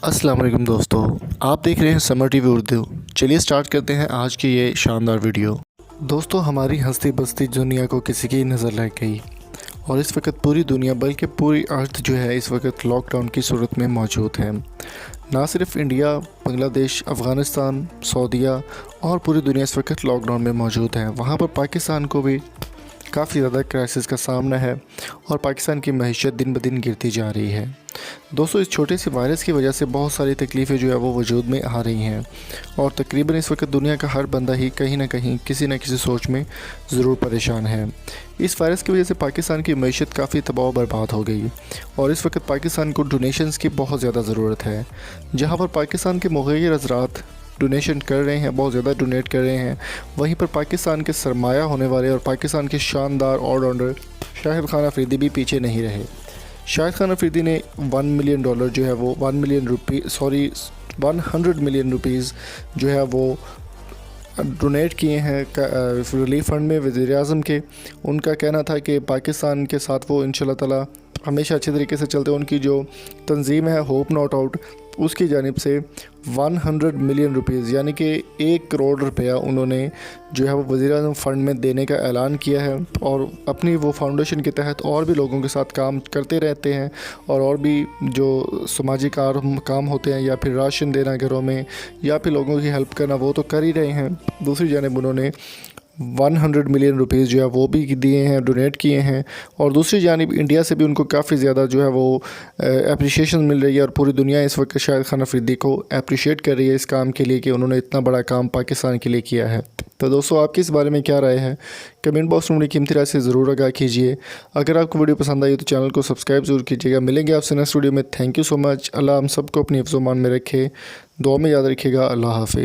अस्सलाम वालेकुम दोस्तों, आप देख रहे हैं समर टीवी उर्दू। चलिए स्टार्ट करते हैं आज की ये शानदार वीडियो। दोस्तों, हमारी हंसती बसती दुनिया को किसी की नज़र लग गई और इस वक्त पूरी दुनिया बल्कि पूरी अर्थ जो है इस वक्त लॉकडाउन की सूरत में मौजूद है। ना सिर्फ इंडिया, बांग्लादेश, अफ़गानिस्तान, सऊदीया और पूरी दुनिया इस वक्त लॉकडाउन में मौजूद है। वहाँ पर पाकिस्तान को भी काफ़ी ज़्यादा क्राइसिस का सामना है और पाकिस्तान की मईशत दिन ब दिन गिरती जा रही है। दोस्तों, इस छोटे से वायरस की वजह से बहुत सारी तकलीफ़ें जो है वो वजूद में आ रही हैं और तकरीबन इस वक्त दुनिया का हर बंदा ही कहीं ना कहीं किसी न किसी सोच में ज़रूर परेशान है। इस वायरस की वजह से पाकिस्तान की मईशत काफ़ी तबाह बर्बाद हो गई और इस वक्त पाकिस्तान को डोनेशंस की बहुत ज़्यादा ज़रूरत है। जहाँ पर पाकिस्तान के मुग़य्यर हज़रात डोनेशन कर रहे हैं, बहुत ज़्यादा डोनेट कर रहे हैं, वहीं पर पाकिस्तान के सरमाया होने वाले और पाकिस्तान के शानदार ऑलराउंडर शाहिद खान अफरीदी भी पीछे नहीं रहे। शाहिद खान अफरीदी ने $1 मिलियन जो है वो 100 मिलियन रुपीज़ जो है वो डोनेट किए हैं रिलीफ फंड में वज़ीर-ए-आज़म के। उनका कहना था कि पाकिस्तान के साथ वो इंशाल्लाह ताला हमेशा अच्छे तरीके से चलते। उनकी जो तंजीम है होप नॉट आउट, उसकी जानिब से 100 मिलियन रुपीज़ यानी कि 1 करोड़ रुपया उन्होंने जो है वो वज़ीर-ए-आज़म फ़ंड में देने का ऐलान किया है और अपनी वो फाउंडेशन के तहत और भी लोगों के साथ काम करते रहते हैं और भी जो समाजी काम होते हैं या फिर राशन देना घरों में या फिर लोगों की हेल्प करना, वो तो कर ही रहे हैं। दूसरी जानिब उन्होंने 100 मिलियन रुपीज़ जो है वो भी दिए हैं, डोनेट किए हैं और दूसरी जानिब इंडिया से भी उनको काफ़ी ज़्यादा जो है वो एप्रिशिएशन मिल रही है और पूरी दुनिया इस वक्त शाहिद खान अफरीदी को अप्रिशिएट कर रही है इस काम के लिए कि उन्होंने इतना बड़ा काम पाकिस्तान के लिए किया है। तो दोस्तों, आपकी इस बारे में क्या राय है? कमेंट बॉक्स में अपनी कीमती राय से ज़रूर आगाह कीजिए। अगर आपको वीडियो पसंद आई तो चैनल को सब्सक्राइब ज़रूर कीजिएगा। मिलेंगे आपसे नेक्स्ट वीडियो में। Thank you so much. Allah हम सबको अपनी हिफ्ज़-ओ-मान में रखे, दुआ में याद रखिएगा। अल्लाह हाफ़िज़।